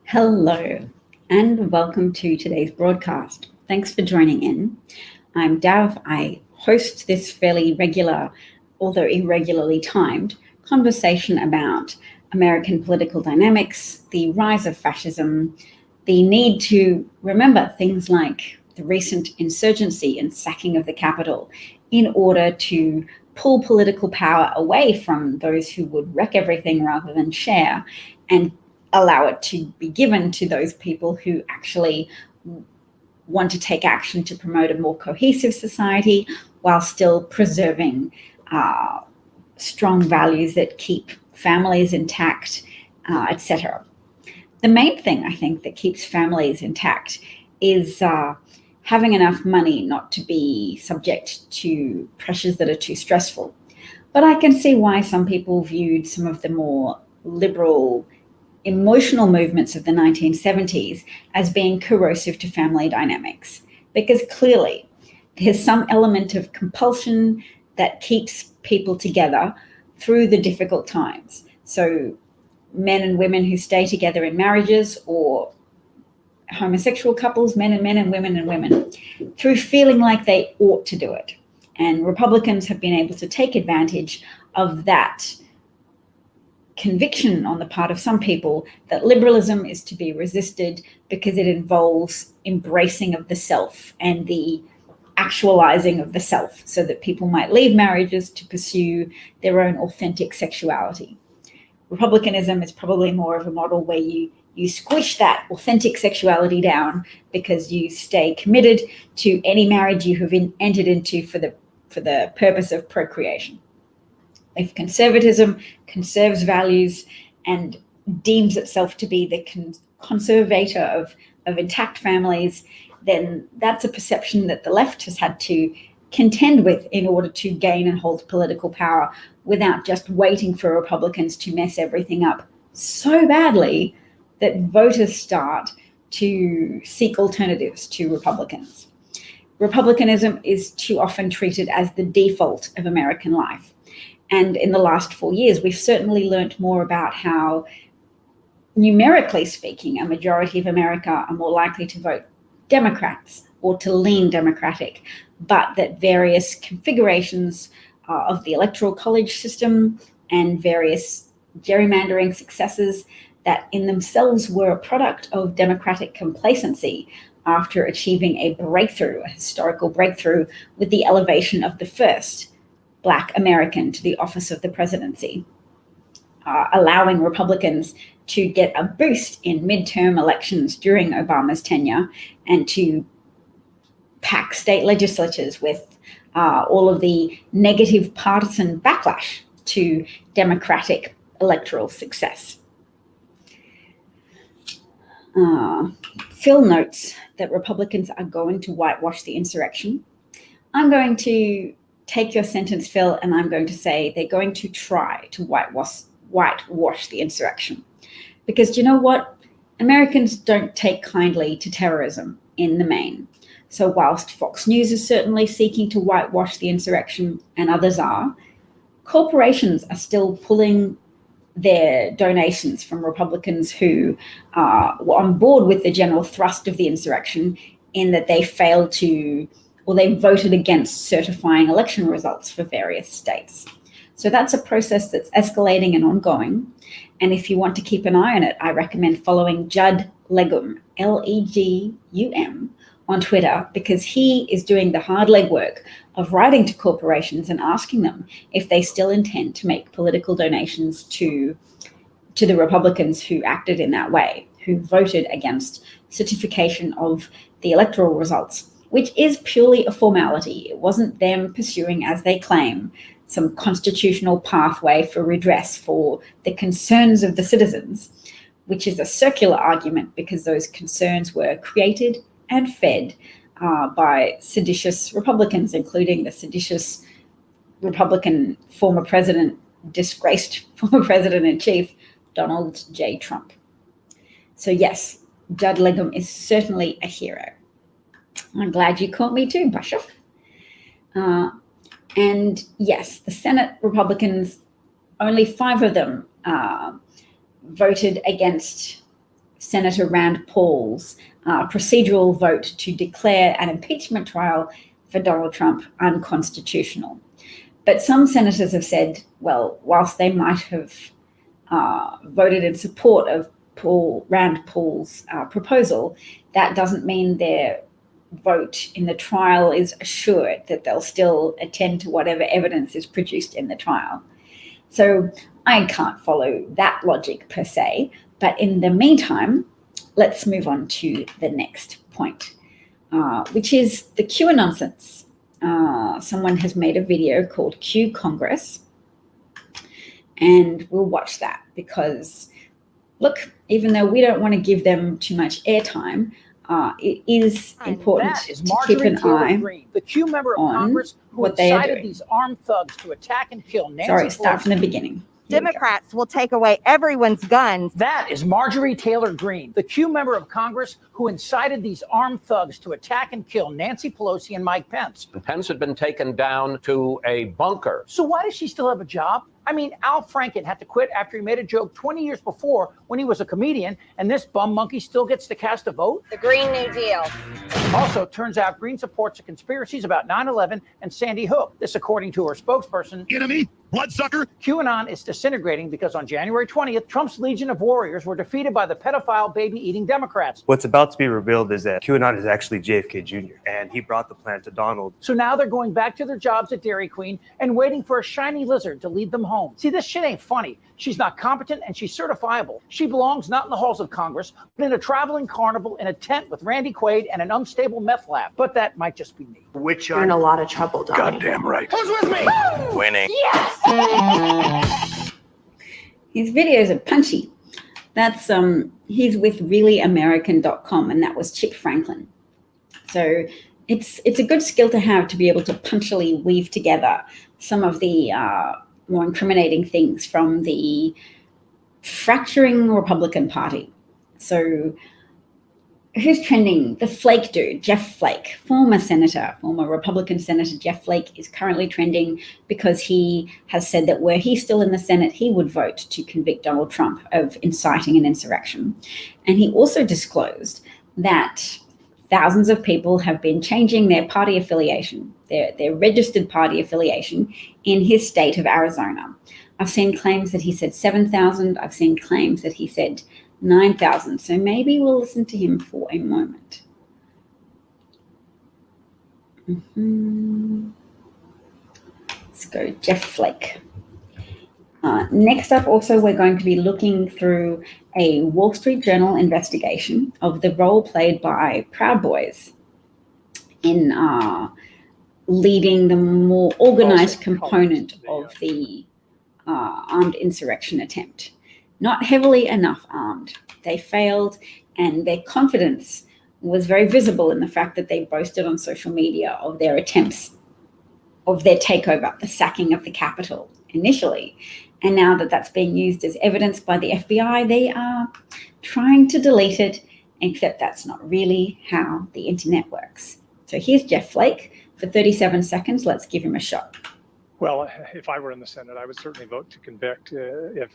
Hello, and welcome to today's broadcast. Thanks for joining in. I'm Dav. I host this fairly regular, although irregularly timed, conversation about American political dynamics, the rise of fascism, the need to remember things like the recent insurgency and sacking of the Capitol in order to pull political power away from those who would wreck everything rather than share, and allow it to be given to those people who actually want to take action to promote a more cohesive society while still preserving strong values that keep families intact, etc. The main thing I think that keeps families intact is having enough money not to be subject to pressures that are too stressful. But I can see why some people viewed some of the more liberal emotional movements of the 1970s as being corrosive to family dynamics, because clearly there's some element of compulsion that keeps people together through the difficult times. So men and women who stay together in marriages, or homosexual couples, men and women, through feeling like they ought to do it. And Republicans have been able to take advantage of that conviction on the part of some people that liberalism is to be resisted because it involves embracing of the self and the actualizing of the self, so that people might leave marriages to pursue their own authentic sexuality. Republicanism is probably more of a model where you squish that authentic sexuality down because you stay committed to any marriage you have entered into for the purpose of procreation. If conservatism conserves values and deems itself to be the conservator of intact families, then that's a perception that the left has had to contend with in order to gain and hold political power, without just waiting for Republicans to mess everything up so badly that voters start to seek alternatives to Republicans. Republicanism is too often treated as the default of American life. And in the last 4 years, we've certainly learned more about how, numerically speaking, a majority of America are more likely to vote Democrats or to lean Democratic, but that various configurations of the electoral college system and various gerrymandering successes that in themselves were a product of Democratic complacency after achieving a historical breakthrough with the elevation of the first Black American to the office of the presidency, allowing Republicans to get a boost in midterm elections during Obama's tenure, and to pack state legislatures with all of the negative partisan backlash to Democratic electoral success. Phil notes that Republicans are going to whitewash the insurrection. I'm going to take your sentence, Phil, and I'm going to say they're going to try to whitewash the insurrection. Because do you know what? Americans don't take kindly to terrorism in the main. So whilst Fox News is certainly seeking to whitewash the insurrection, and others are, corporations are still pulling their donations from Republicans who were on board with the general thrust of the insurrection, in that they failed to, or they voted against certifying election results for various states. So that's a process that's escalating and ongoing. And if you want to keep an eye on it, I recommend following Judd Legum, Legum, on Twitter, because he is doing the hard legwork of writing to corporations and asking them if they still intend to make political donations to the Republicans who acted in that way, who voted against certification of the electoral results, which is purely a formality. It wasn't them pursuing, as they claim, some constitutional pathway for redress for the concerns of the citizens, which is a circular argument because those concerns were created and fed by seditious Republicans, including the seditious Republican former president, disgraced former president-in-chief, Donald J. Trump. So yes, Judd Legum is certainly a hero. I'm glad you caught me too, Basha. And yes, the Senate Republicans, only 5 of them voted against Senator Rand Paul's procedural vote to declare an impeachment trial for Donald Trump unconstitutional. But some senators have said, well, whilst they might have voted in support of Rand Paul's proposal, that doesn't mean their vote in the trial is assured, that they'll still attend to whatever evidence is produced in the trial. So I can't follow that logic per se, but in the meantime, let's move on to the next point, which is the Q nonsense. Someone has made a video called Q Congress, and we'll watch that because, look, even though we don't want to give them too much airtime, it is important to keep an eye the Q member of on Congress who what they are incited doing. these armed thugs to attack and kill Nancy Sorry, start Pelosi. from the beginning. Here we go. Democrats will take away everyone's guns. That is Marjorie Taylor Greene, the Q member of Congress who incited these armed thugs to attack and kill Nancy Pelosi and Mike Pence. Pence had been taken down to a bunker. So why does she still have a job? I mean, Al Franken had to quit after he made a joke 20 years before when he was a comedian, and this bum monkey still gets to cast a vote? The Green New Deal. Also, it turns out Greene supports the conspiracies about 9/11 and Sandy Hook. This according to her spokesperson. Enemy, bloodsucker. QAnon is disintegrating because on January 20th, Trump's Legion of Warriors were defeated by the pedophile baby-eating Democrats. What's about to be revealed is that QAnon is actually JFK Jr., and he brought the plan to Donald. So now they're going back to their jobs at Dairy Queen and waiting for a shiny lizard to lead them home. See, this shit ain't funny. She's not competent and she's certifiable. She belongs not in the halls of Congress, but in a traveling carnival in a tent with Randy Quaid and an unstable meth lab. But that might just be me. Which You're in a lot of trouble, Donnie. goddamn right. Who's with me? Winning. His videos are punchy. That's he's with reallyamerican.com, and that was Chip Franklin. So it's a good skill to have, to be able to punctually weave together some of the more incriminating things from the fracturing Republican Party. So who's trending? The Flake dude, Jeff Flake, former Republican Senator Jeff Flake is currently trending because he has said that were he still in the Senate, he would vote to convict Donald Trump of inciting an insurrection. And he also disclosed that thousands of people have been changing their party affiliation, their registered party affiliation in his state of Arizona. I've seen claims that he said 7,000. I've seen claims that he said 9,000. So maybe we'll listen to him for a moment. Let's go, Jeff Flake. Next up, also, we're going to be looking through a Wall Street Journal investigation of the role played by Proud Boys in leading the more organized component of the armed insurrection attempt. Not heavily enough armed. They failed, and their confidence was very visible in the fact that they boasted on social media of their attempts of their takeover, the sacking of the Capitol initially. And now that that's being used as evidence by the FBI, they are trying to delete it, except that's not really how the internet works. So here's Jeff Flake for 37 seconds. Let's give him a shot. Well, if I were in the Senate, I would certainly vote to convict if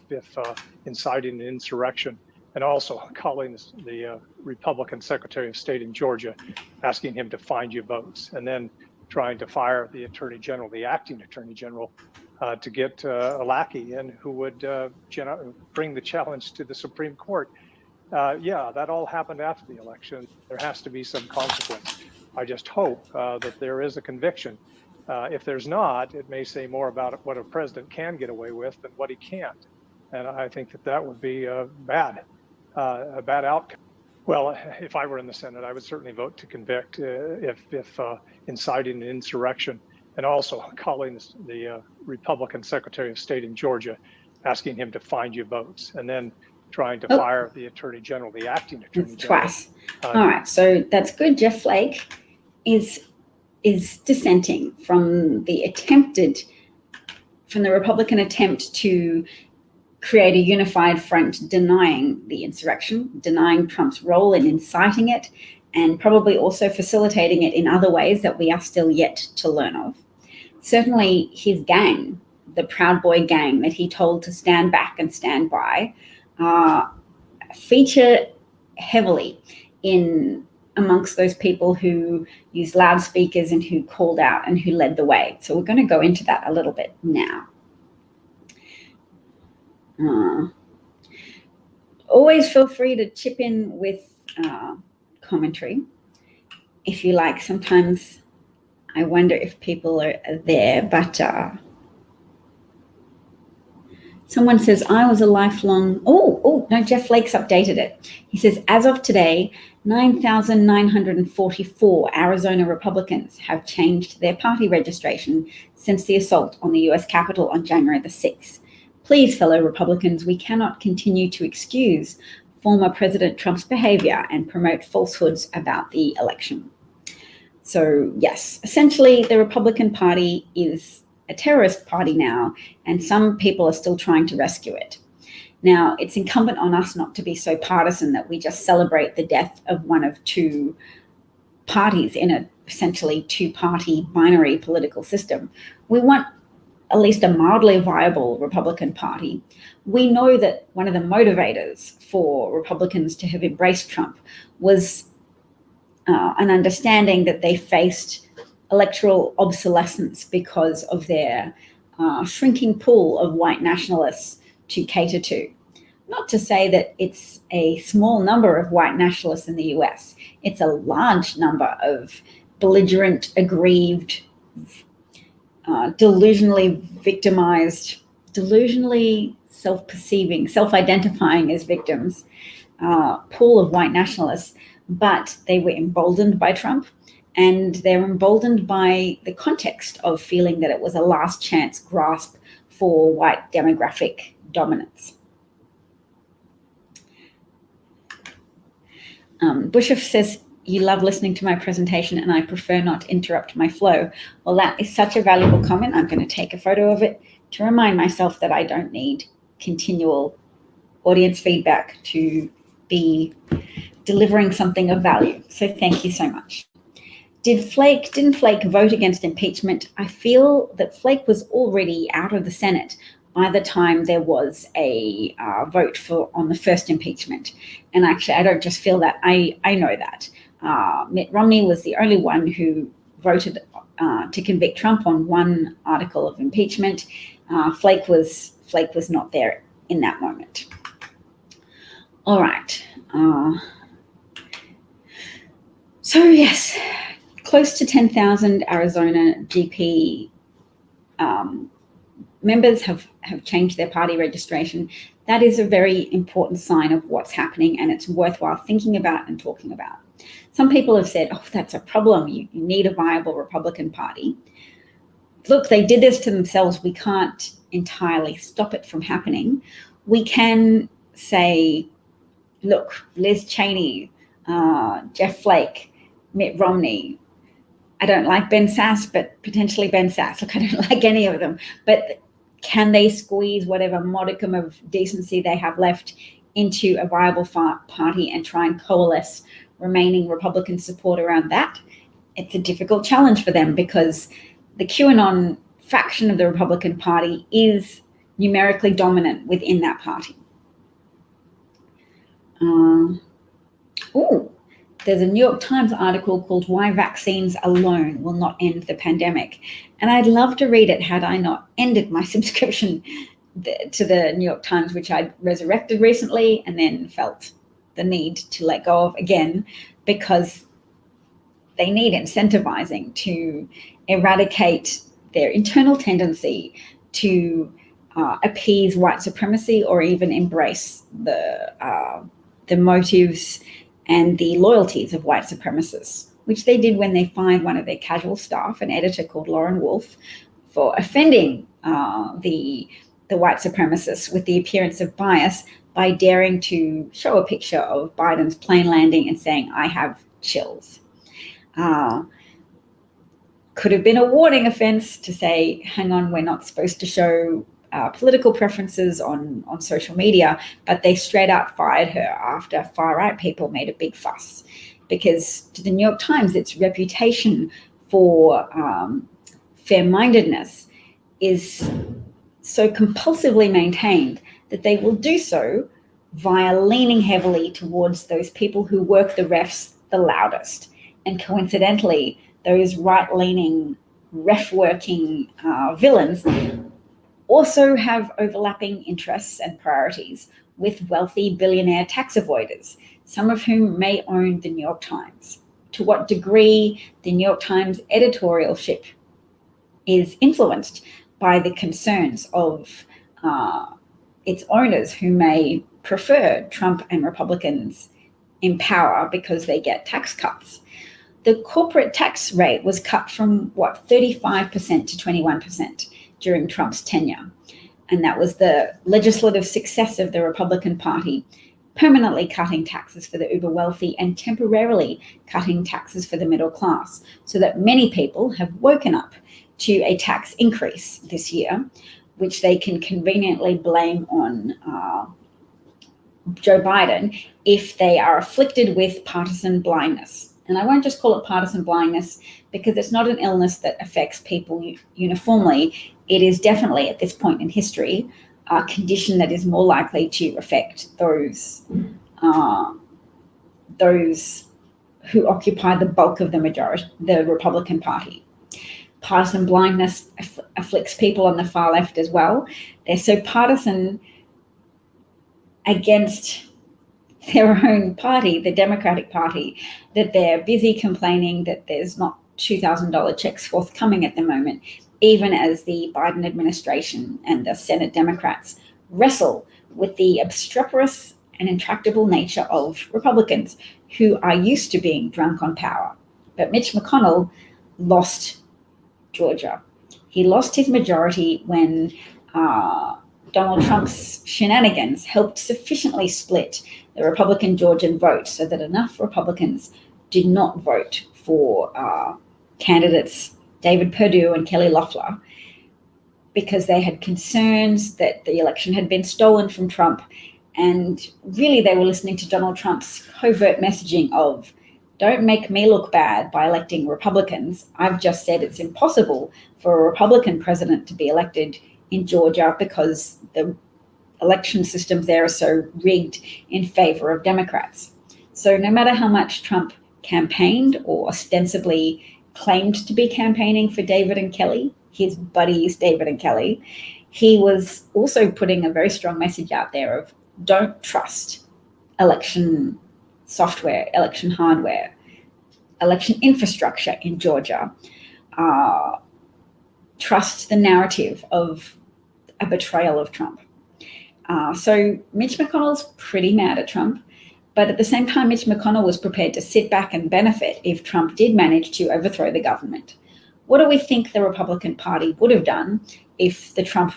inciting an insurrection, and also calling the Republican Secretary of State in Georgia, asking him to find you votes, and then trying to fire the Attorney General, the acting Attorney General, to get a lackey in who would bring the challenge to the Supreme Court. Yeah, that all happened after the election. There has to be some consequence. I just hope that there is a conviction. If there's not, it may say more about what a president can get away with than what he can't. And I think that would be a bad outcome. Well, if I were in the Senate, I would certainly vote to convict if inciting an insurrection, and also calling the Republican Secretary of State in Georgia, asking him to find you votes, and then trying to fire the Attorney General, the acting Attorney General. Twice. All right, so that's good. Jeff Flake is dissenting from the Republican attempt to create a unified front denying the insurrection, denying Trump's role in inciting it, and probably also facilitating it in other ways that we are still yet to learn of. Certainly his gang, the Proud Boy gang that he told to stand back and stand by, feature heavily in amongst those people who used loudspeakers and who called out and who led the way. So we're going to go into that a little bit now. Always feel free to chip in with commentary if you like. Sometimes I wonder if people are there, but someone says, I was a lifelong, no, Jeff Flake's updated it. He says, as of today, 9,944 Arizona Republicans have changed their party registration since the assault on the US Capitol on January the 6th. Please, fellow Republicans, we cannot continue to excuse former President Trump's behavior and promote falsehoods about the election. So yes, essentially the Republican Party is a terrorist party now, and some people are still trying to rescue it. Now, it's incumbent on us not to be so partisan that we just celebrate the death of one of two parties in a essentially two-party binary political system. We want at least a mildly viable Republican Party. We know that one of the motivators for Republicans to have embraced Trump was an understanding that they faced electoral obsolescence because of their shrinking pool of white nationalists to cater to. Not to say that it's a small number of white nationalists in the US. It's a large number of belligerent, aggrieved, delusionally victimized, delusionally self-perceiving, self-identifying as victims, pool of white nationalists, but they were emboldened by Trump, and they're emboldened by the context of feeling that it was a last chance grasp for white demographic dominance. Bushif says, you love listening to my presentation and I prefer not to interrupt my flow. Well, that is such a valuable comment. I'm going to take a photo of it to remind myself that I don't need continual audience feedback to be delivering something of value. So thank you so much. Didn't Flake vote against impeachment? I feel that Flake was already out of the Senate by the time there was a vote on the first impeachment. And actually, I don't just feel that, I know that. Mitt Romney was the only one who voted to convict Trump on one article of impeachment. Flake was not there in that moment. All right. So yes, close to 10,000 Arizona GP members have changed their party registration. That is a very important sign of what's happening, and it's worthwhile thinking about and talking about. Some people have said, oh, that's a problem. You need a viable Republican Party. Look, they did this to themselves. We can't entirely stop it from happening. We can say, look, Liz Cheney, Jeff Flake, Mitt Romney. I don't like Ben Sasse, but potentially Ben Sasse. Look, I don't like any of them. But can they squeeze whatever modicum of decency they have left into a viable party and try and coalesce remaining Republican support around that? It's a difficult challenge for them because the QAnon faction of the Republican Party is numerically dominant within that party. There's a New York Times article called Why Vaccines Alone Will Not End the Pandemic. And I'd love to read it had I not ended my subscription to the New York Times, which I'd resurrected recently and then felt the need to let go of again because they need incentivizing to eradicate their internal tendency to appease white supremacy or even embrace the motives and the loyalties of white supremacists, which they did when they fined one of their casual staff, an editor called Lauren Wolfe, for offending the white supremacists with the appearance of bias by daring to show a picture of Biden's plane landing and saying, I have chills. Could have been a warning offense to say, hang on, we're not supposed to show political preferences on social media, but they straight out fired her after far-right people made a big fuss. Because to the New York Times, its reputation for fair-mindedness is so compulsively maintained that they will do so via leaning heavily towards those people who work the refs the loudest. And coincidentally, those right-leaning ref-working villains also have overlapping interests and priorities with wealthy billionaire tax avoiders, some of whom may own the New York Times. To what degree the New York Times editorialship is influenced by the concerns of its owners, who may prefer Trump and Republicans in power because they get tax cuts. The corporate tax rate was cut from 35% to 21% during Trump's tenure. And that was the legislative success of the Republican Party, permanently cutting taxes for the uber wealthy and temporarily cutting taxes for the middle class, so that many people have woken up to a tax increase this year, which they can conveniently blame on Joe Biden if they are afflicted with partisan blindness. And I won't just call it partisan blindness, because it's not an illness that affects people uniformly. It is definitely, at this point in history, a condition that is more likely to affect those who occupy the bulk of the majority, the Republican Party. Partisan blindness afflicts people on the far left as well. They're so partisan against their own party, the Democratic Party, that they're busy complaining that there's not $2,000 checks forthcoming at the moment, even as the Biden administration and the Senate Democrats wrestle with the obstreperous and intractable nature of Republicans who are used to being drunk on power. But Mitch McConnell lost Georgia. He lost his majority when Donald Trump's shenanigans helped sufficiently split the Republican Georgian vote so that enough Republicans did not vote for candidates David Perdue and Kelly Loeffler, because they had concerns that the election had been stolen from Trump. And really, they were listening to Donald Trump's covert messaging of, don't make me look bad by electing Republicans. I've just said it's impossible for a Republican president to be elected in Georgia because the election systems there are so rigged in favor of Democrats. So no matter how much Trump campaigned or ostensibly claimed to be campaigning for David and Kelly, his buddies David and Kelly, he was also putting a very strong message out there of, don't trust election software, election hardware, election infrastructure in Georgia. Trust the narrative of a betrayal of Trump. So Mitch McConnell's pretty mad at Trump, but at the same time, Mitch McConnell was prepared to sit back and benefit if Trump did manage to overthrow the government. What do we think the Republican Party would have done if the Trump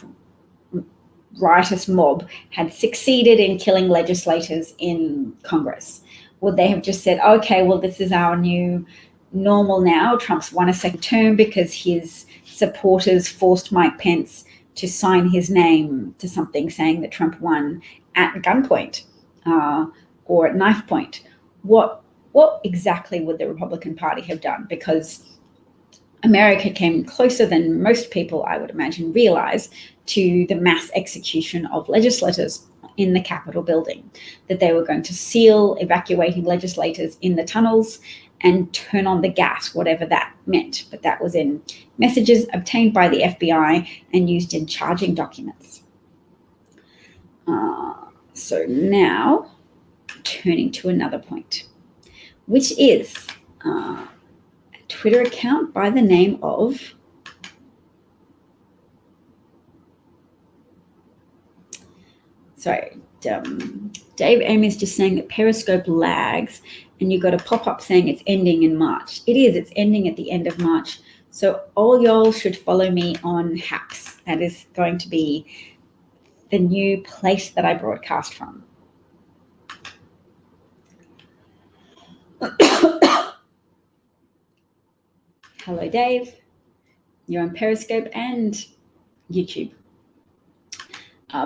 riotous mob had succeeded in killing legislators in Congress? Would they have just said, okay, well, this is our new normal now. Trump's won a second term because his supporters forced Mike Pence to sign his name to something saying that Trump won at gunpoint or at knife point. What exactly would the Republican Party have done? Because America came closer than most people, I would imagine, realize to the mass execution of legislators in the Capitol building, that they were going to seal evacuating legislators in the tunnels and turn on the gas, whatever that meant. But that was in messages obtained by the FBI and used in charging documents. So now, turning to another point, which is a Twitter account by the name of Dave Amy is just saying that Periscope lags and you got a pop-up saying it's ending in March. It is, it's ending at the end of March. So all y'all should follow me on Hacks. That is going to be the new place that I broadcast from. Hello, Dave. You're on Periscope and YouTube.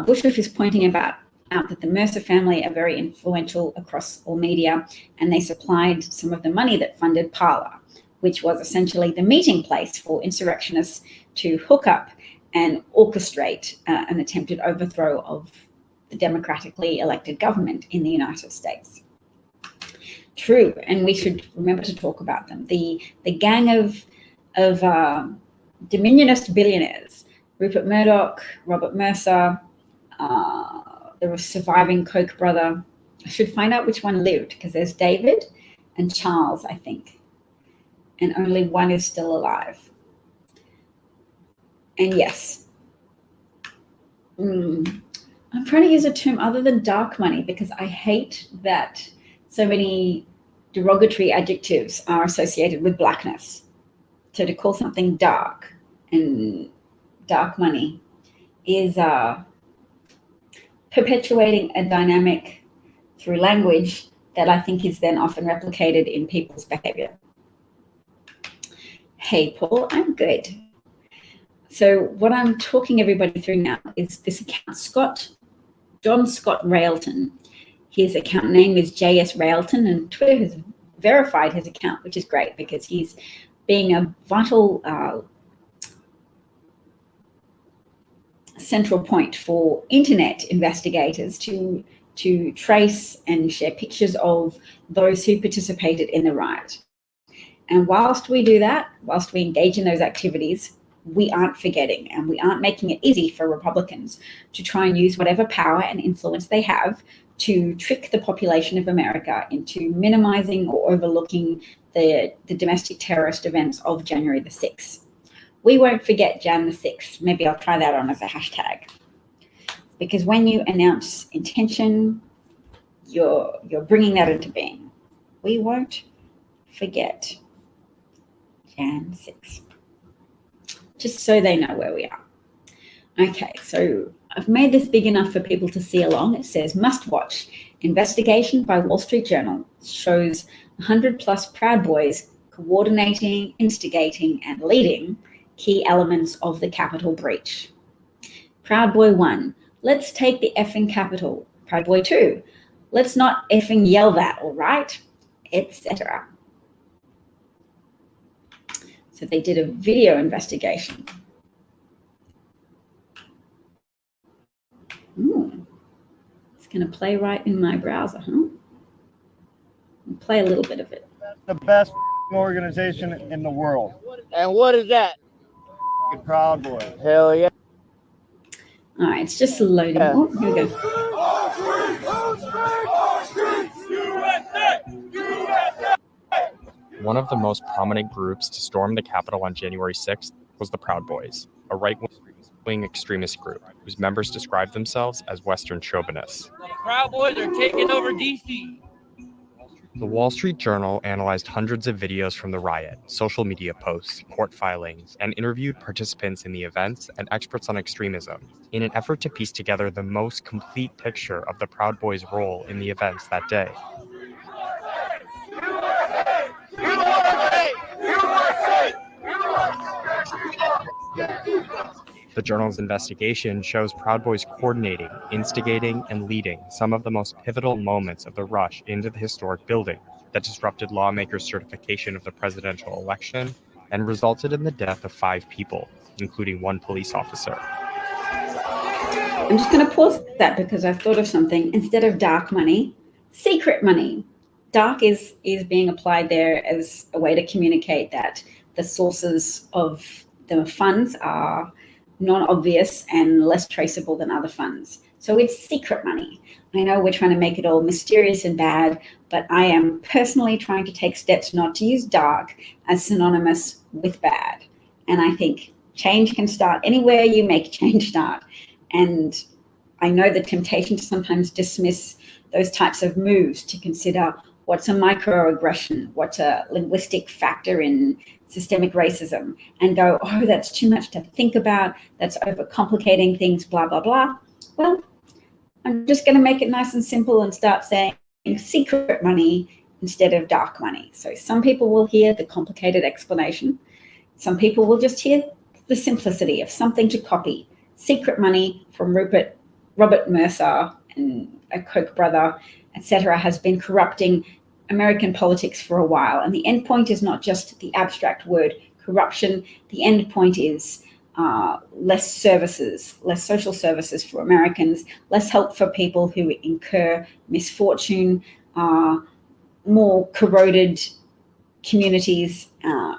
Bushwick is pointing out that the Mercer family are very influential across all media, and they supplied some of the money that funded Parler, which was essentially the meeting place for insurrectionists to hook up and orchestrate an attempted overthrow of the democratically elected government in the United States. True, and we should remember to talk about them. The gang of dominionist billionaires, Rupert Murdoch, Robert Mercer, the surviving Koch brother. I should find out which one lived, because there's David and Charles, I think, and only one is still alive. And yes, I'm trying to use a term other than dark money, because I hate that so many derogatory adjectives are associated with blackness. So to call something dark and dark money is perpetuating a dynamic through language that I think is then often replicated in people's behavior. Hey, Paul, I'm good. So what I'm talking everybody through now is this account, John Scott Railton. His account name is JS Railton, and Twitter has verified his account, which is great because he's being a vital central point for internet investigators to trace and share pictures of those who participated in the riot. And whilst we do that, whilst we engage in those activities, we aren't forgetting, and we aren't making it easy for Republicans to try and use whatever power and influence they have to trick the population of America into minimizing or overlooking the domestic terrorist events of January the 6th. We won't forget Jan the 6th. Maybe I'll try that on as a hashtag. Because when you announce intention, you're bringing that into being. We won't forget Jan 6th. Just so they know where we are. Okay, so I've made this big enough for people to see along. It says, must watch. Investigation by Wall Street Journal shows 100 plus Proud Boys coordinating, instigating, and leading key elements of the Capitol breach. Proud Boy 1, let's take the effing Capitol. Proud Boy 2, let's not effing yell that, all right? Etc. So they did a video investigation. It's going to play right in my browser, huh? I'll play a little bit of it. The best organization in the world. And what is that? Proud Boys. Hell yeah. All right, it's just loading. Yeah. Oh, here we go. One of the most prominent groups to storm the Capitol on January 6th was the Proud Boys, a right-wing extremist group whose members described themselves as Western chauvinists. The Proud Boys are taking over D.C. The Wall Street Journal analyzed hundreds of videos from the riot, social media posts, court filings, and interviewed participants in the events and experts on extremism in an effort to piece together the most complete picture of the Proud Boys' role in the events that day. The Journal's investigation shows Proud Boys coordinating, instigating, and leading some of the most pivotal moments of the rush into the historic building that disrupted lawmakers' certification of the presidential election and resulted in the death of 5 people, including 1 police officer. I'm just going to pause that because I've thought of something. Instead of dark money, secret money. Dark is being applied there as a way to communicate that the sources of the funds are non-obvious and less traceable than other funds. So it's secret money. I know we're trying to make it all mysterious and bad, but I am personally trying to take steps not to use dark as synonymous with bad. And I think change can start anywhere you make change start. And I know the temptation to sometimes dismiss those types of moves, to consider what's a microaggression, what's a linguistic factor in systemic racism, and go, oh, that's too much to think about, that's overcomplicating things, blah, blah, blah. Well, I'm just going to make it nice and simple and start saying secret money instead of dark money. So some people will hear the complicated explanation. Some people will just hear the simplicity of something to copy. Secret money from Robert Mercer and a Koch brother, etc., has been corrupting American politics for a while. And the end point is not just the abstract word corruption. The end point is less services, less social services for Americans, less help for people who incur misfortune, more corroded communities,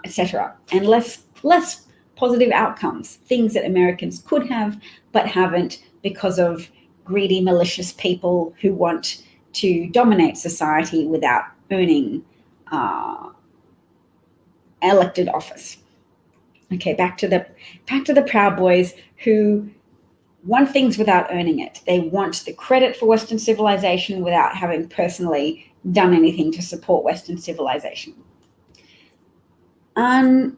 etc., and less positive outcomes, things that Americans could have but haven't because of greedy, malicious people who want to dominate society without earning elected office. Okay, back to the Proud Boys who want things without earning it. They want the credit for Western civilization without having personally done anything to support Western civilization. Unearned,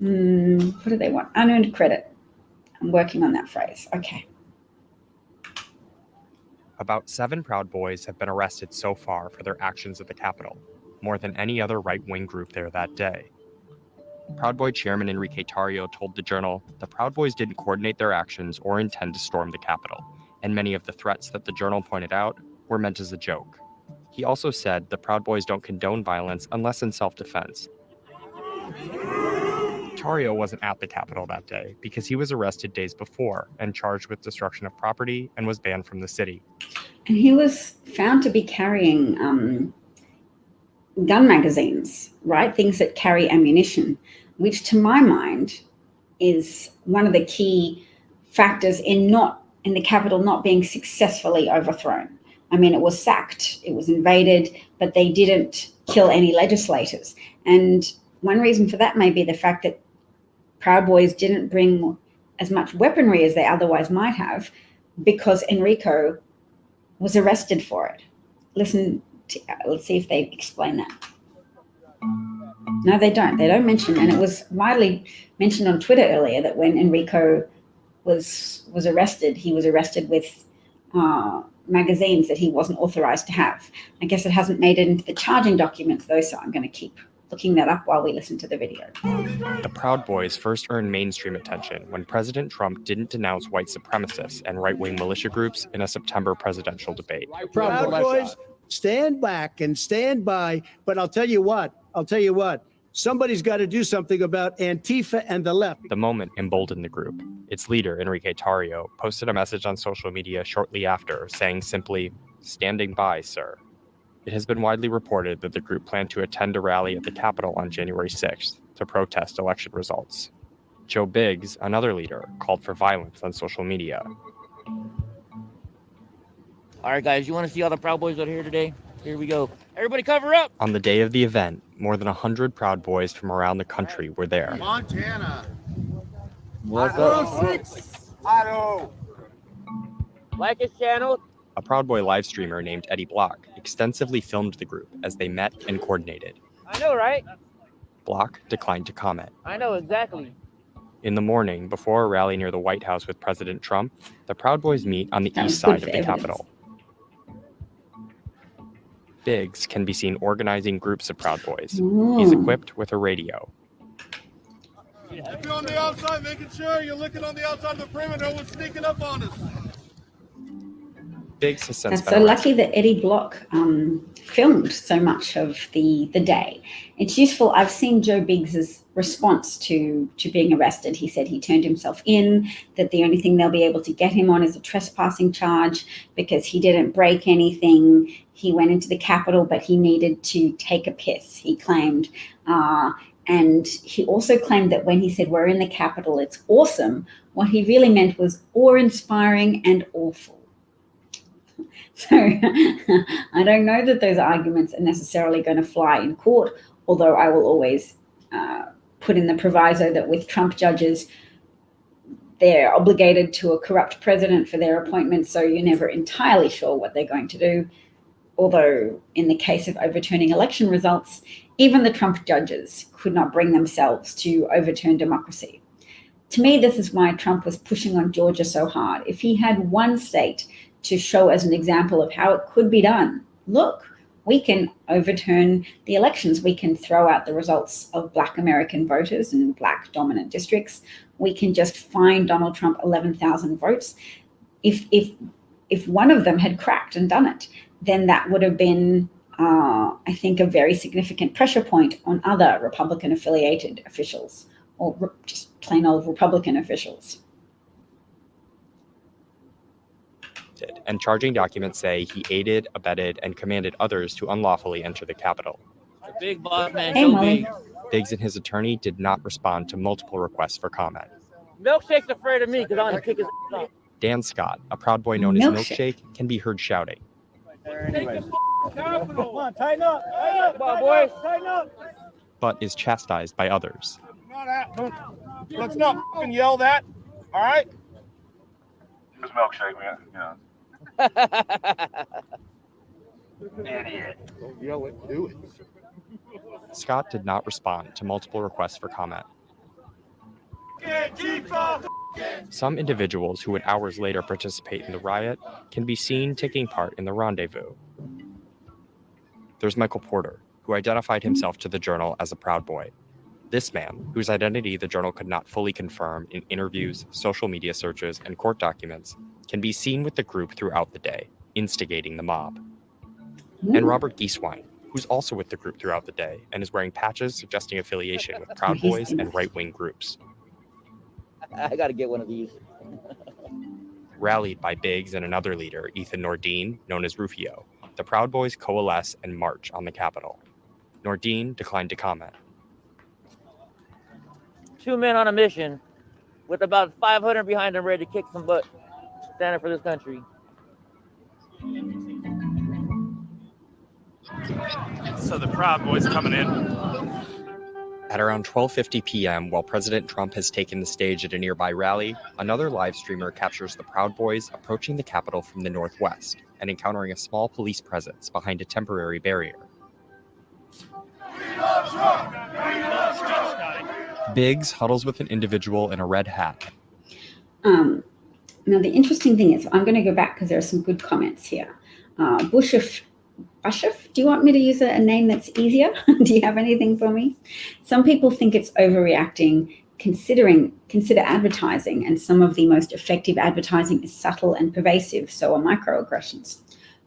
what do they want? Unearned credit. I'm working on that phrase. Okay. About 7 Proud Boys have been arrested so far for their actions at the Capitol, more than any other right-wing group there that day. Proud Boy chairman Enrique Tarrio told the Journal the Proud Boys didn't coordinate their actions or intend to storm the Capitol, and many of the threats that the Journal pointed out were meant as a joke. He also said the Proud Boys don't condone violence unless in self-defense. Tarrio wasn't at the Capitol that day because he was arrested days before and charged with destruction of property and was banned from the city. And he was found to be carrying gun magazines, right? Things that carry ammunition, which to my mind is one of the key factors in the Capitol not being successfully overthrown. I mean, it was sacked, it was invaded, but they didn't kill any legislators. And one reason for that may be the fact that Proud Boys didn't bring as much weaponry as they otherwise might have because Enrico was arrested for it. Let's see if they explain that. No, they don't. They don't mention, and it was widely mentioned on Twitter earlier that when Enrico was arrested, he was arrested with magazines that he wasn't authorized to have. I guess it hasn't made it into the charging documents though, so I'm going to keep looking that up while we listen to the video. The Proud Boys first earned mainstream attention when President Trump didn't denounce white supremacists and right-wing militia groups in a September presidential debate. Proud Boys, stand back and stand by, but I'll tell you what, somebody's got to do something about Antifa and the left. The moment emboldened the group. Its leader, Enrique Tarrio, posted a message on social media shortly after, saying simply, "Standing by, sir." It has been widely reported that the group planned to attend a rally at the Capitol on January 6th to protest election results. Joe Biggs, another leader, called for violence on social media. All right, guys, you want to see all the Proud Boys out here today? Here we go. Everybody cover up. On the day of the event, more than 100 Proud Boys from around the country were there. Montana. What's up? Idaho. Like his channel. A Proud Boy live streamer named Eddie Block extensively filmed the group as they met and coordinated. I know, right? Block declined to comment. I know, exactly. In the morning, before a rally near the White House with President Trump, the Proud Boys meet on the east side of the Capitol. Biggs can be seen organizing groups of Proud Boys. He's equipped with a radio. If you're on the outside, making sure you're looking on the outside of the perimeter, no one's sneaking up on us. Biggs has since That's so lucky that Eddie Block filmed so much of the day. It's useful. I've seen Joe Biggs's response to being arrested. He said he turned himself in, that the only thing they'll be able to get him on is a trespassing charge because he didn't break anything. He went into the Capitol, but he needed to take a piss, he claimed. And he also claimed that when he said, "We're in the Capitol, it's awesome," what he really meant was awe-inspiring and awful. So I don't know that those arguments are necessarily going to fly in court, although I will always put in the proviso that with Trump judges, they're obligated to a corrupt president for their appointments, so you're never entirely sure what they're going to do. Although in the case of overturning election results, even the Trump judges could not bring themselves to overturn democracy. To me, this is why Trump was pushing on Georgia so hard. If he had one state to show as an example of how it could be done, look, we can overturn the elections. We can throw out the results of Black American voters in Black dominant districts. We can just fine Donald Trump 11,000 votes. If one of them had cracked and done it, then that would have been I think, a very significant pressure point on other Republican-affiliated officials, or just plain old Republican officials. And charging documents say he aided, abetted, and commanded others to unlawfully enter the Capitol. The big boss man, Hey, Joe Molly. Big. Biggs and his attorney did not respond to multiple requests for comment. Milkshake's afraid of me because I'm going to kick his ass off. Dan Scott, a Proud Boy known as Milkshake, can be heard shouting. Come on, tighten up. Come on, boys. Tighten up. But is chastised by others. Let's not fucking yell that. All right. Just milkshake, man. Yeah. Idiot. Don't yell it. Do it. Scott did not respond to multiple requests for comment. Some individuals who would hours later participate in the riot can be seen taking part in the rendezvous. There's Michael Porter, who identified himself to the Journal as a Proud Boy. This man, whose identity the Journal could not fully confirm in interviews, social media searches, and court documents, can be seen with the group throughout the day, instigating the mob. And Robert Gieswein, who's also with the group throughout the day and is wearing patches suggesting affiliation with Proud Boys and right-wing groups. I got to get one of these. Rallied by Biggs and another leader, Ethan Nordine, known as Rufio, the Proud Boys coalesce and march on the Capitol. Nordine declined to comment. 2 men on a mission with about 500 behind them ready to kick some butt, standing for this country. So the Proud Boys coming in. At around 12:50 p.m., while President Trump has taken the stage at a nearby rally, another live streamer captures the Proud Boys approaching the Capitol from the northwest and encountering a small police presence behind a temporary barrier. Biggs huddles with an individual in a red hat. Now, the interesting thing is, I'm going to go back because there are some good comments here. Bushif, do you want me to use a name that's easier? Do you have anything for me? Some people think it's overreacting. Consider advertising, and some of the most effective advertising is subtle and pervasive, so are microaggressions.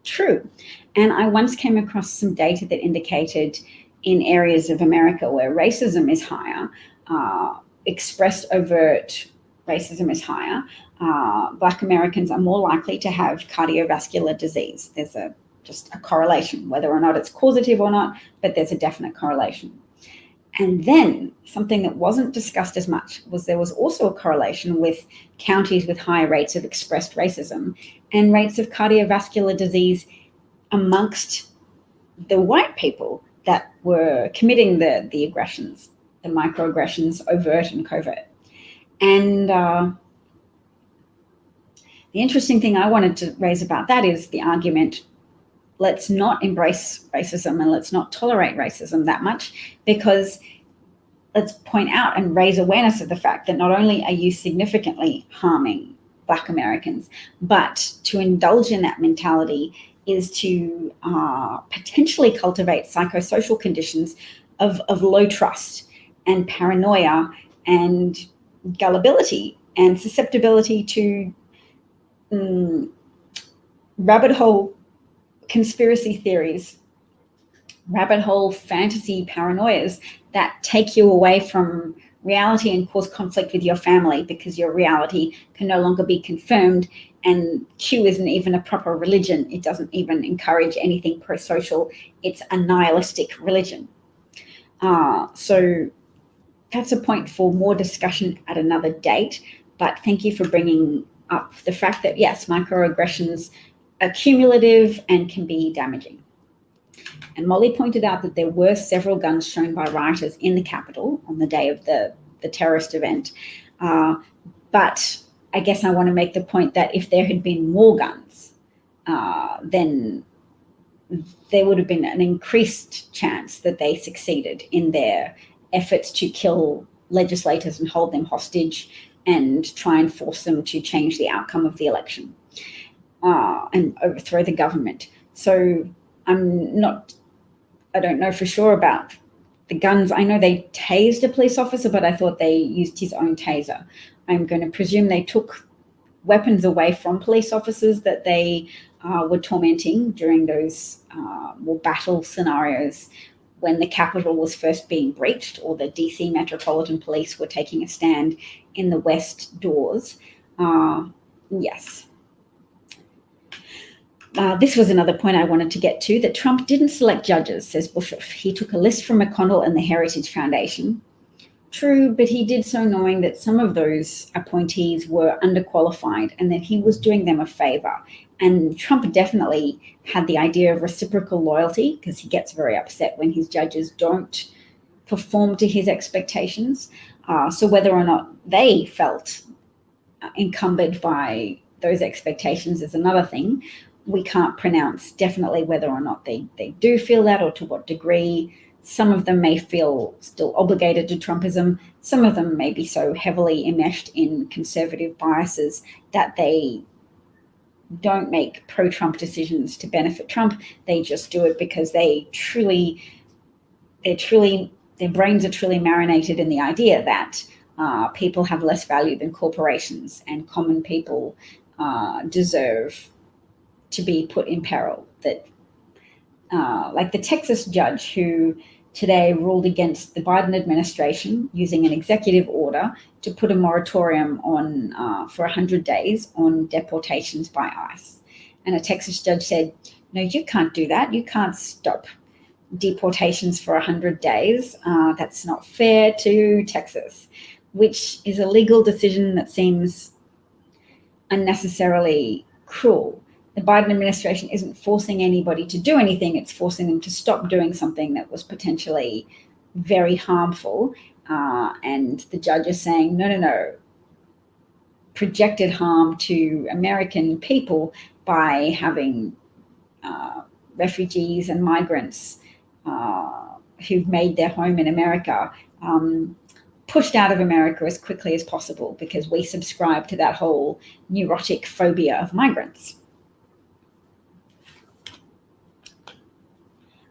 True. And I once came across some data that indicated in areas of America where racism is higher, expressed overt racism is higher, Black Americans are more likely to have cardiovascular disease. There's just a correlation, whether or not it's causative or not, but there's a definite correlation. And then something that wasn't discussed as much was there was also a correlation with counties with high rates of expressed racism and rates of cardiovascular disease amongst the white people that were committing the aggressions, the microaggressions, overt and covert. And the interesting thing I wanted to raise about that is the argument, let's not embrace racism and let's not tolerate racism that much, because let's point out and raise awareness of the fact that not only are you significantly harming Black Americans, but to indulge in that mentality is to potentially cultivate psychosocial conditions of low trust and paranoia and gullibility and susceptibility to rabbit hole conspiracy theories, rabbit hole fantasy paranoias that take you away from reality and cause conflict with your family because your reality can no longer be confirmed. And Q isn't even a proper religion. It doesn't even encourage anything pro-social. It's a nihilistic religion. So that's a point for more discussion at another date. But thank you for bringing up the fact that, yes, microaggressions are cumulative and can be damaging. And Molly pointed out that there were several guns shown by rioters in the Capitol on the day of the terrorist event. But I guess I want to make the point that if there had been more guns, then there would have been an increased chance that they succeeded in their efforts to kill legislators and hold them hostage and try and force them to change the outcome of the election and overthrow the government. So I don't know for sure about the guns. I know they tased a police officer, but I thought they used his own taser. I'm going to presume they took weapons away from police officers that they were tormenting during those more battle scenarios when the Capitol was first being breached, or the DC Metropolitan Police were taking a stand in the West doors. Yes. This was another point I wanted to get to, that Trump didn't select judges, says Bushoff. He took a list from McConnell and the Heritage Foundation. True, but he did so knowing that some of those appointees were underqualified and that he was doing them a favor. And Trump definitely had the idea of reciprocal loyalty, because he gets very upset when his judges don't perform to his expectations. So whether or not they felt encumbered by those expectations is another thing. We can't pronounce definitely whether or not they do feel that, or to what degree. Some of them may feel still obligated to Trumpism. Some of them may be so heavily enmeshed in conservative biases that they don't make pro-Trump decisions to benefit Trump. They just do it because their brains are truly marinated in the idea that people have less value than corporations, and common people deserve to be put in peril. That like the Texas judge who today ruled against the Biden administration using an executive order to put a moratorium on for 100 days on deportations by ICE. And a Texas judge said, no, you can't do that. You can't stop deportations for 100 days. That's not fair to Texas, which is a legal decision that seems unnecessarily cruel. The Biden administration isn't forcing anybody to do anything. It's forcing them to stop doing something that was potentially very harmful. And the judge is saying, no, projected harm to American people by having refugees and migrants who've made their home in America pushed out of America as quickly as possible, because we subscribe to that whole neurotic phobia of migrants.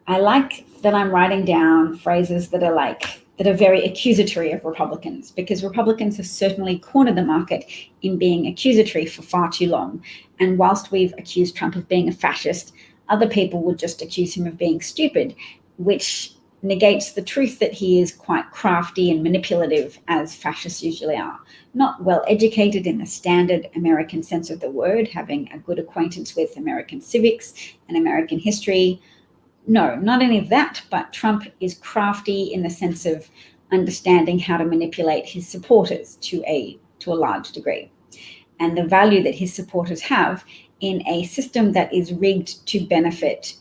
I like that I'm writing down phrases that are very accusatory of Republicans, because Republicans have certainly cornered the market in being accusatory for far too long. And whilst we've accused Trump of being a fascist, other people would just accuse him of being stupid, which negates the truth that he is quite crafty and manipulative, as fascists usually are. Not well educated in the standard American sense of the word, having a good acquaintance with American civics and American history. No, not any of that, but Trump is crafty in the sense of understanding how to manipulate his supporters to a large degree, and the value that his supporters have in a system that is rigged to benefit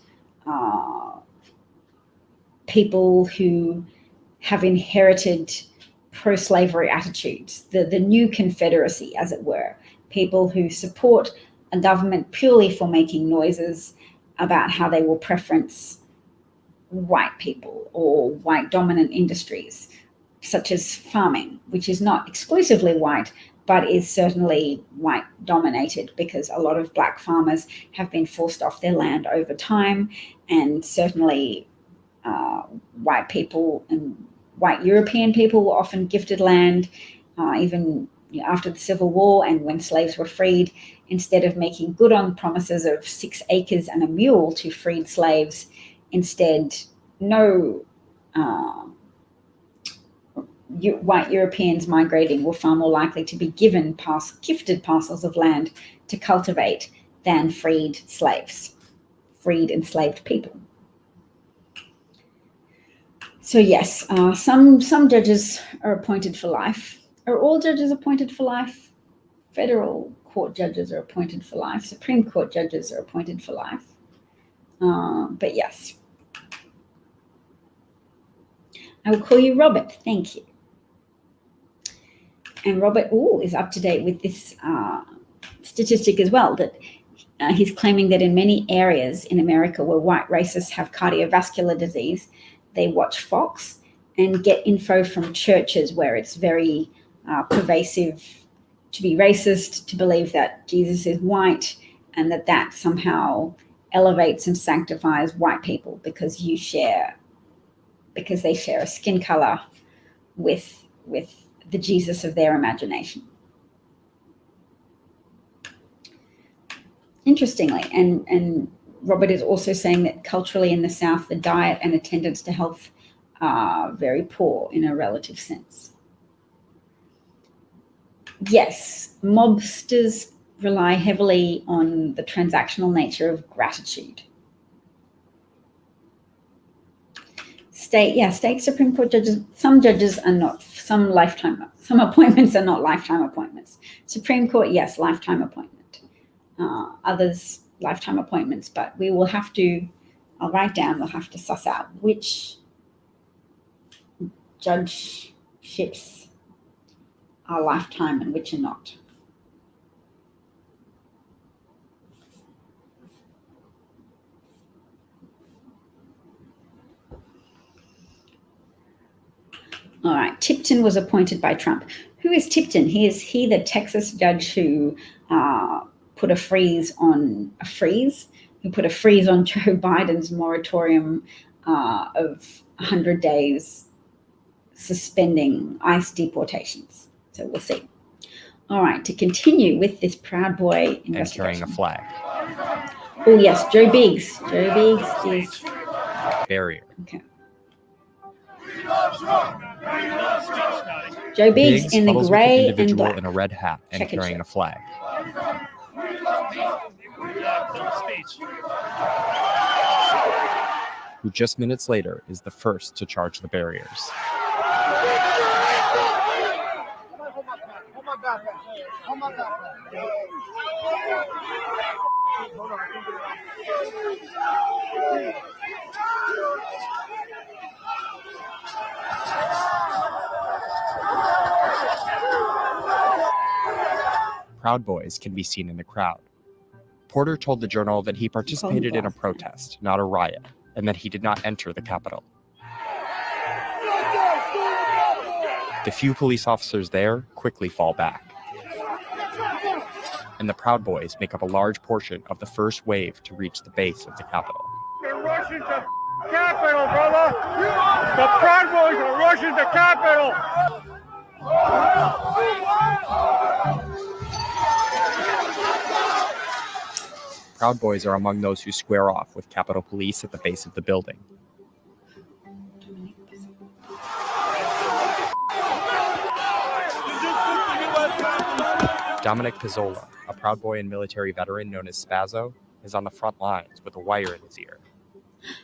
people who have inherited pro-slavery attitudes, the new Confederacy, as it were, people who support a government purely for making noises about how they will preference white people or white dominant industries, such as farming, which is not exclusively white, but is certainly white dominated, because a lot of black farmers have been forced off their land over time. And certainly white people and white European people were often gifted land, even after the Civil War and when slaves were freed. Instead of making good on promises of 6 acres and a mule to freed slaves, instead, no white Europeans migrating were far more likely to be gifted parcels of land to cultivate than freed slaves, freed enslaved people. So yes, some judges are appointed for life. Are all judges appointed for life? Federal court judges are appointed for life. Supreme Court judges are appointed for life. But yes. I will call you Robert. Thank you. And Robert is up to date with this statistic as well, that he's claiming that in many areas in America where white racists have cardiovascular disease, they watch Fox and get info from churches where it's very pervasive to be racist, to believe that Jesus is white, and that somehow elevates and sanctifies white people because they share a skin color with the Jesus of their imagination. Interestingly, and Robert is also saying that culturally in the South, the diet and attendance to health are very poor in a relative sense. Yes, mobsters rely heavily on the transactional nature of gratitude. State Supreme Court judges, some judges are not, some appointments are not lifetime appointments. Supreme Court, yes, lifetime appointment. Others, lifetime appointments, but we will have to, I'll write down, we'll have to suss out which judgeships are lifetime and which are not. All right, Tipton was appointed by Trump. Who is Tipton? Is he the Texas judge who put a freeze on Joe Biden's moratorium of 100 days suspending ICE deportations? So we'll see. All right, to continue with this Proud Boy investigation. And carrying a flag. Oh yes, Joe Biggs. Joe Biggs is barrier. Okay. Joe Biggs in the gray and black. In a red hat and carrying a flag. Who just minutes later is the first to charge the barriers. Proud Boys can be seen in the crowd. Porter told the Journal that he participated in a protest, not a riot, and that he did not enter the Capitol. The few police officers there quickly fall back. And the Proud Boys make up a large portion of the first wave to reach the base of the Capitol. They're rushing the Capitol, brother! The Proud Boys are rushing the Capitol! Proud Boys are among those who square off with Capitol Police at the base of the building. Dominic Pizzola, a Proud Boy and military veteran known as Spazzo, is on the front lines with a wire in his ear.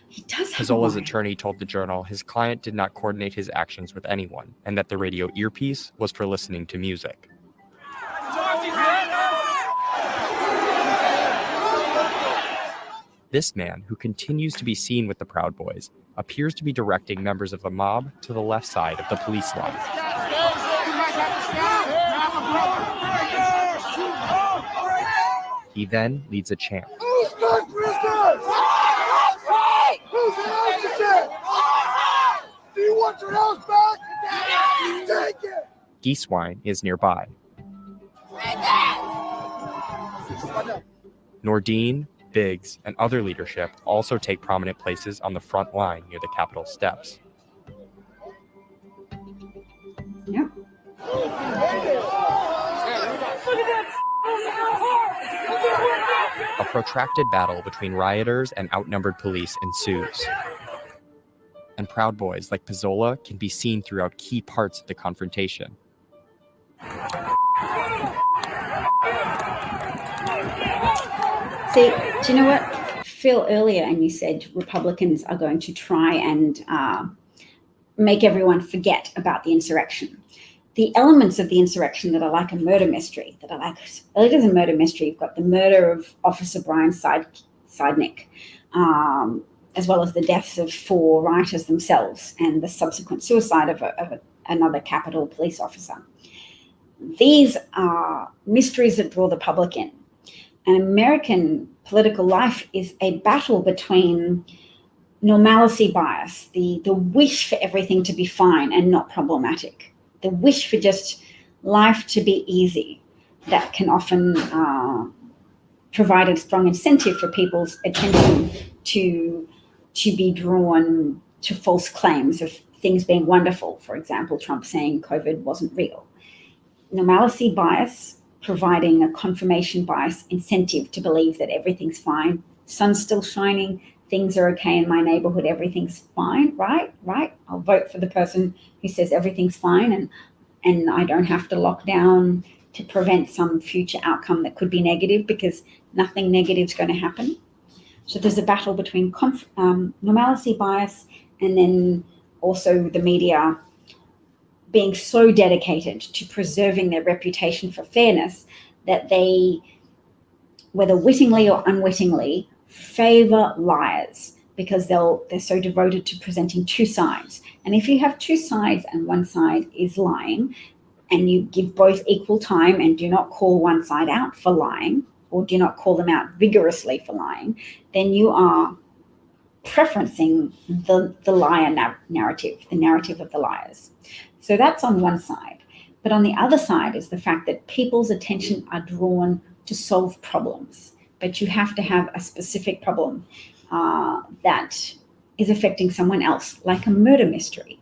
He does have Pizzola's attorney told the Journal his client did not coordinate his actions with anyone and that the radio earpiece was for listening to music. This man, who continues to be seen with the Proud Boys, appears to be directing members of the mob to the left side of the police line. He then leads a chant. Whose country is this? Whose house is it? Do you want your house back? Take it! Geesewine is nearby. Nordine, Biggs, and other leadership also take prominent places on the front line near the Capitol steps. Yeah. A protracted battle between rioters and outnumbered police ensues. And Proud Boys like Pizzola can be seen throughout key parts of the confrontation. See, do you know what, Phil, earlier, and you said Republicans are going to try and make everyone forget about the insurrection. The elements of the insurrection that are like a murder mystery, that are like, it is a murder mystery. You've got the murder of Officer Brian Seidnick, as well as the deaths of 4 rioters themselves and the subsequent suicide of another Capitol police officer. These are mysteries that draw the public in. And American political life is a battle between normalcy bias, the wish for everything to be fine and not problematic, the wish for just life to be easy, that can often provide a strong incentive for people's attention to be drawn to false claims of things being wonderful. For example, Trump saying COVID wasn't real. Normalcy bias providing a confirmation bias incentive to believe that everything's fine. Sun's still shining, things are okay in my neighborhood, everything's fine, right? I'll vote for the person who says everything's fine and I don't have to lock down to prevent some future outcome that could be negative, because nothing negative is going to happen. So there's a battle between normalcy bias and then also the media being so dedicated to preserving their reputation for fairness that they, whether wittingly or unwittingly, favor liars, because they're so devoted to presenting two sides. And if you have two sides and one side is lying, and you give both equal time and do not call one side out for lying, or do not call them out vigorously for lying, then you are preferencing the liar narrative, the narrative of the liars. So that's on one side. But on the other side is the fact that people's attention are drawn to solve problems. But you have to have a specific problem that is affecting someone else, like a murder mystery.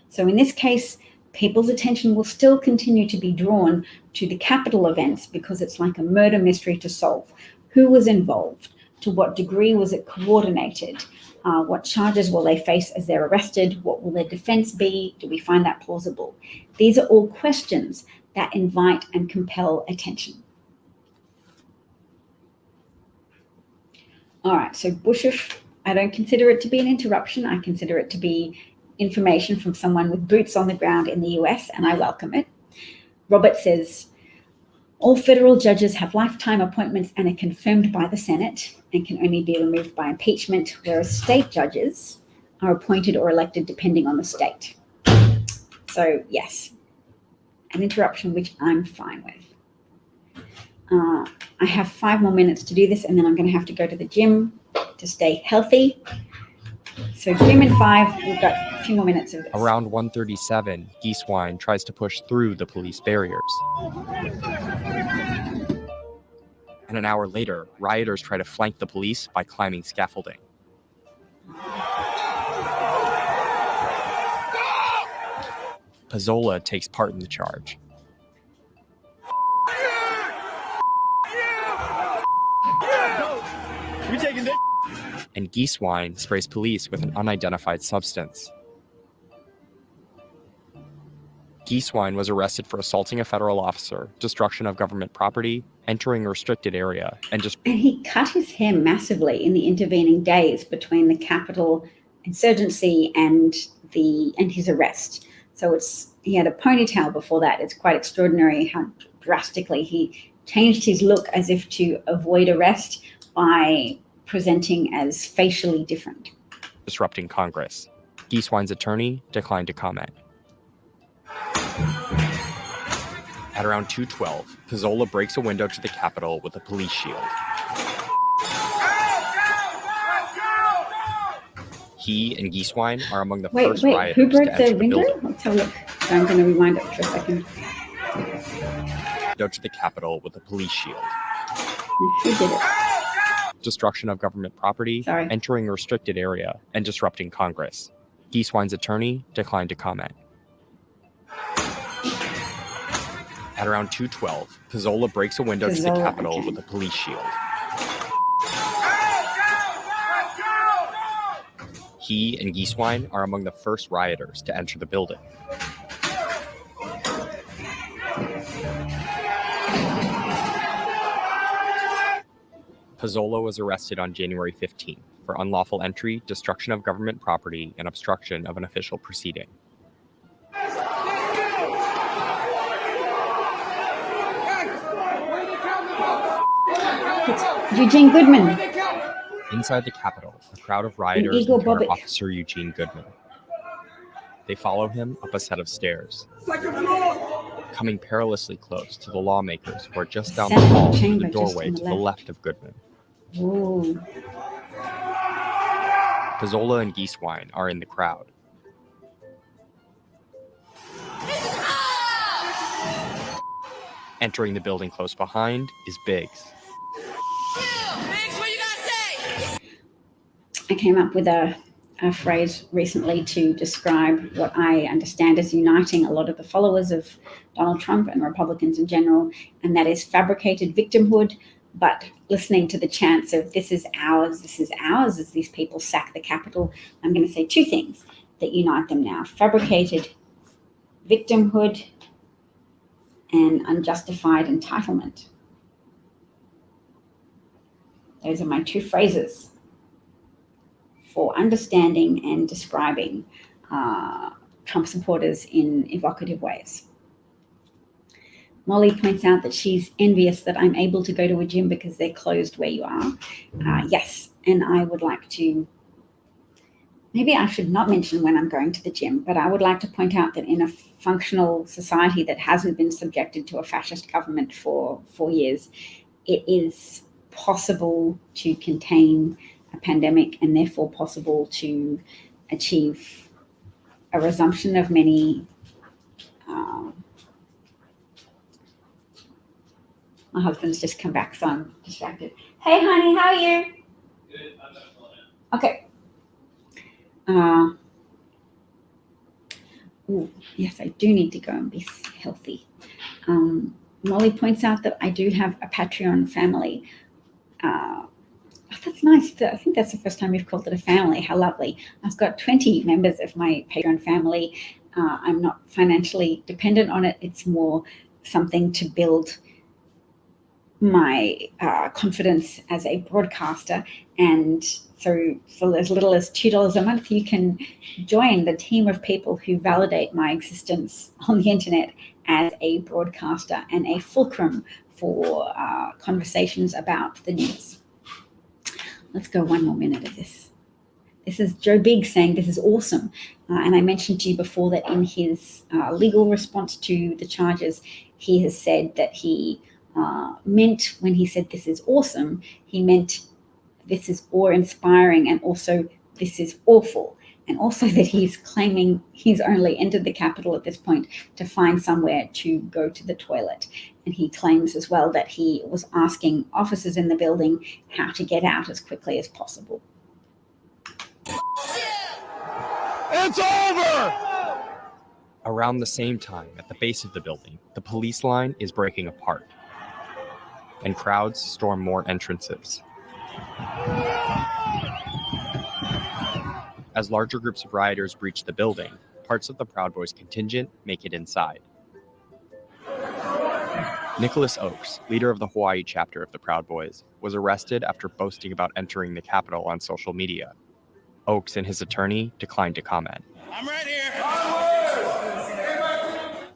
So in this case, people's attention will still continue to be drawn to the capital events because it's like a murder mystery to solve. Who was involved? To what degree was it coordinated? What charges will they face as they're arrested? What will their defense be? Do we find that plausible? These are all questions that invite and compel attention. All right, so Bushif, I don't consider it to be an interruption. I consider it to be information from someone with boots on the ground in the US, and I welcome it. Robert says, all federal judges have lifetime appointments and are confirmed by the Senate and can only be removed by impeachment, whereas state judges are appointed or elected depending on the state. So yes, an interruption which I'm fine with. I have 5 more minutes to do this, and then I'm going to have to go to the gym to stay healthy. So gym in 5, we've got a few more minutes of this. Around 1:37, Geeswine tries to push through the police barriers. And an hour later, rioters try to flank the police by climbing scaffolding. Pizzola takes part in the charge. And Geeswine sprays police with an unidentified substance. Geeswine was arrested for assaulting a federal officer, destruction of government property, entering a restricted area, and he cut his hair massively in the intervening days between the Capitol insurgency and his arrest. So he had a ponytail before that. It's quite extraordinary how drastically he changed his look as if to avoid arrest by presenting as facially different. Disrupting Congress. Geeswine's attorney declined to comment. At around 2:12, Pizzola breaks a window to the Capitol with a police shield. He and Geeswine are among the first rioters who broke to enter the window? building. Let's have a look. So I'm going to rewind it for a second. Window to the Capitol with a police shield. Who did it? Destruction of government property, entering a restricted area, and disrupting Congress. Geeswine's attorney declined to comment. At around 2:12, Pizzola breaks a window to the Capitol with a police shield. He and Geeswine are among the first rioters to enter the building. Pizzola was arrested on January 15th for unlawful entry, destruction of government property, and obstruction of an official proceeding. It's Eugene Goodman. Inside the Capitol, a crowd of rioters encounter Officer Eugene Goodman. They follow him up a set of stairs, coming perilously close to the lawmakers who are just down the hall through the doorway to the left of Goodman. Ooh. Pizzola and Geeswine are in the crowd. Entering the building close behind is Biggs. I came up with a a phrase recently to describe what I understand as uniting a lot of the followers of Donald Trump and Republicans in general, and that is fabricated victimhood. But listening to the chants of this is ours, as these people sack the Capitol, I'm going to say two things that unite them now: fabricated victimhood and unjustified entitlement. Those are my two phrases for understanding and describing Trump supporters in evocative ways. Molly points out that she's envious that I'm able to go to a gym because they're closed where you are. Yes, and I would like to, maybe I should not mention when I'm going to the gym, but I would like to point out that in a functional society that hasn't been subjected to a fascist government for 4 years, it is possible to contain a pandemic and therefore possible to achieve a resumption of many my husband's just come back, so I'm distracted. Hey honey, how are you? Good. Okay. Yes, I do need to go and be healthy. Molly points out that I do have a Patreon family. That's nice. I think that's the first time you've called it a family. How lovely. I've got 20 members of my Patreon family. I'm not financially dependent on it. It's more something to build my confidence as a broadcaster. And so for as little as $2 a month, you can join the team of people who validate my existence on the internet as a broadcaster and a fulcrum for conversations about the news. Let's go one more minute of this. This is Joe Biggs saying this is awesome. And I mentioned to you before that in his legal response to the charges, he has said that he meant when he said this is awesome, he meant this is awe-inspiring and also this is awful. And also that he's claiming he's only entered the Capitol at this point to find somewhere to go to the toilet. And he claims as well that he was asking officers in the building how to get out as quickly as possible. It's over! Around the same time, at the base of the building, the police line is breaking apart, and crowds storm more entrances. As larger groups of rioters breach the building, parts of the Proud Boys contingent make it inside. Nicholas Oakes, leader of the Hawaii chapter of the Proud Boys, was arrested after boasting about entering the Capitol on social media. Oakes and his attorney declined to comment. I'm right here.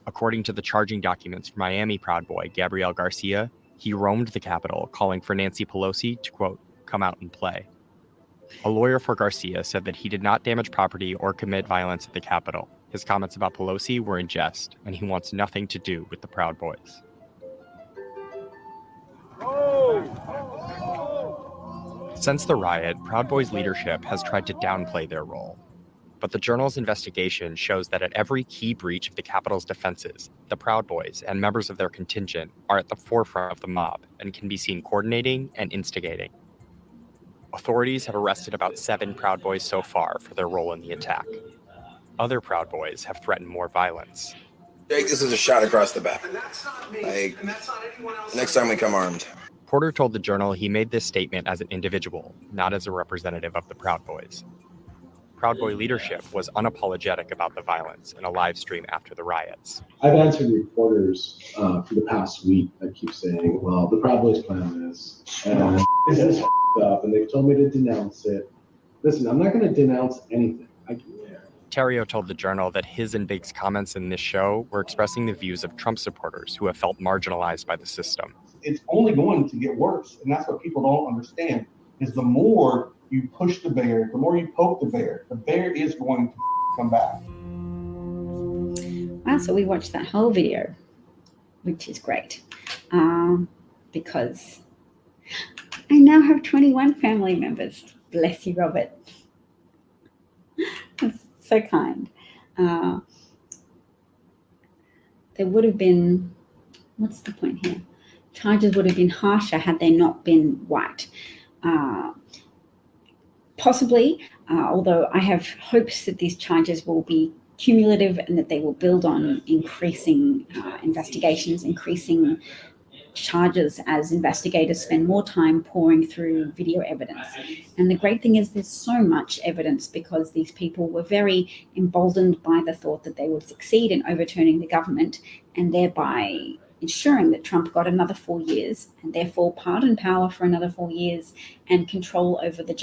According to the charging documents for Miami Proud Boy Gabriel Garcia, he roamed the Capitol calling for Nancy Pelosi to, quote, come out and play. A lawyer for Garcia said that he did not damage property or commit violence at the Capitol. His comments about Pelosi were in jest, and he wants nothing to do with the Proud Boys. Since the riot, Proud Boys leadership has tried to downplay their role. But the Journal's investigation shows that at every key breach of the Capitol's defenses, the Proud Boys and members of their contingent are at the forefront of the mob and can be seen coordinating and instigating. Authorities have arrested about 7 Proud Boys so far for their role in the attack. Other Proud Boys have threatened more violence. Jake, this is a shot across the back. Like, next time we come armed. Porter told the Journal he made this statement as an individual, not as a representative of the Proud Boys. Proud Boy leadership was unapologetic about the violence in a live stream after the riots. I've answered reporters for the past week that keep saying, well, the Proud Boys plan this, and this is up, and they've told me to denounce it. Listen, I'm not going to denounce anything. Terrio told the Journal that his and Biggs' comments in this show were expressing the views of Trump supporters who have felt marginalized by the system. It's only going to get worse, and that's what people don't understand, is the more you push the bear, the more you poke the bear is going to come back. Wow, so we watched that whole video, which is great, because I now have 21 family members. Bless you, Robert. That's so kind. There would have been, what's the point here? Charges would have been harsher had they not been white. possibly, although I have hopes that these charges will be cumulative and that they will build on increasing investigations, increasing charges as investigators spend more time pouring through video evidence. And the great thing is there's so much evidence because these people were very emboldened by the thought that they would succeed in overturning the government and thereby ensuring that Trump got another 4 years and therefore pardon power for another 4 years and control over the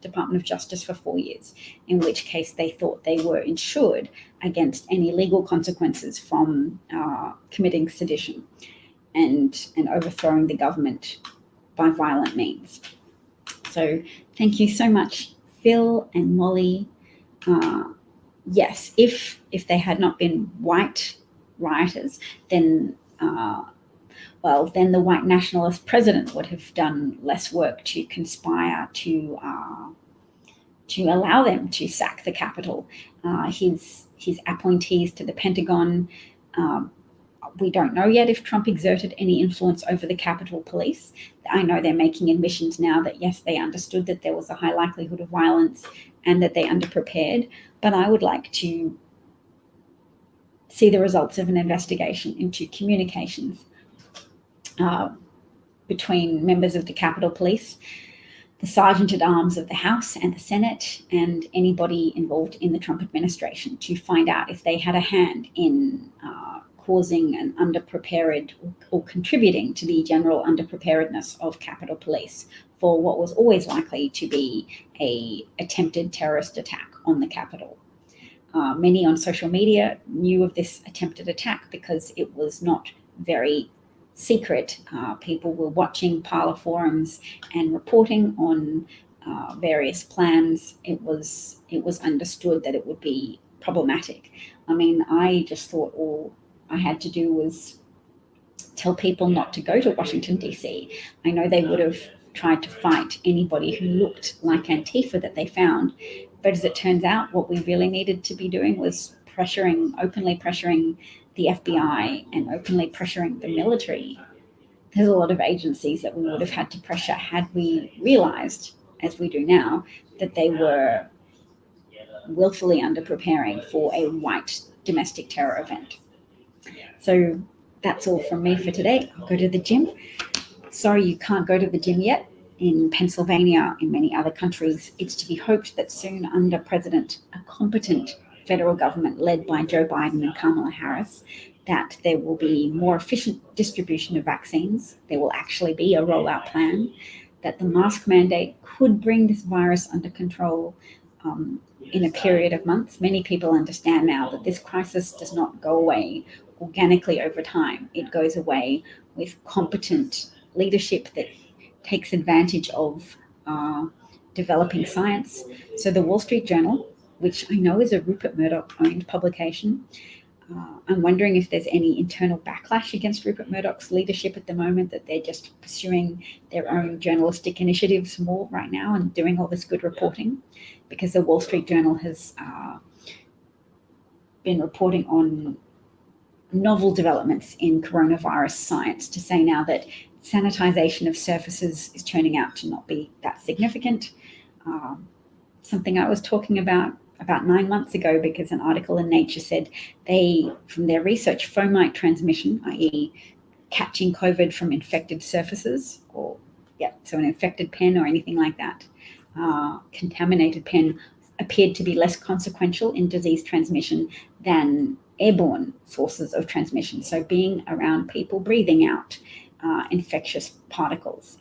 Department of Justice for 4 years, in which case they thought they were insured against any legal consequences from committing sedition and overthrowing the government by violent means. So thank you so much, Phil and Molly. Yes, if they had not been white rioters, then then the white nationalist president would have done less work to conspire to allow them to sack the Capitol. His appointees to the Pentagon. We don't know yet if Trump exerted any influence over the Capitol Police. I know they're making admissions now that, yes, they understood that there was a high likelihood of violence and that they underprepared. But I would like to see the results of an investigation into communications between members of the Capitol Police, the Sergeant-at-Arms of the House and the Senate, and anybody involved in the Trump administration to find out if they had a hand in causing an underprepared or contributing to the general underpreparedness of Capitol Police for what was always likely to be an attempted terrorist attack on the Capitol. Many on social media knew of this attempted attack because it was not very secret. People were watching parlor forums and reporting on various plans. It was understood that it would be problematic. I mean, I just thought all I had to do was tell people not to go to Washington, D.C. I know they would have tried to fight anybody who looked like Antifa that they found. But as it turns out, what we really needed to be doing was openly pressuring the FBI and openly pressuring the military. There's a lot of agencies that we would have had to pressure had we realized, as we do now, that they were willfully underpreparing for a white domestic terror event. So that's all from me for today. I'll go to the gym. Sorry you can't go to the gym yet. In Pennsylvania, in many other countries, it's to be hoped that soon under a competent federal government led by Joe Biden and Kamala Harris, that there will be more efficient distribution of vaccines. There will actually be a rollout plan, that the mask mandate could bring this virus under control in a period of months. Many people understand now that this crisis does not go away organically over time. It goes away with competent leadership that takes advantage of developing science. So the Wall Street Journal, which I know is a Rupert Murdoch-owned publication, I'm wondering if there's any internal backlash against Rupert Murdoch's leadership at the moment, that they're just pursuing their own journalistic initiatives more right now and doing all this good reporting, because the Wall Street Journal has been reporting on novel developments in coronavirus science to say now that sanitization of surfaces is turning out to not be that significant. Something I was talking about 9 months ago, because an article in Nature said from their research, fomite transmission, i.e. catching COVID from infected surfaces, so an infected pen or anything like that, contaminated pen, appeared to be less consequential in disease transmission than airborne sources of transmission. So being around people breathing out infective particles.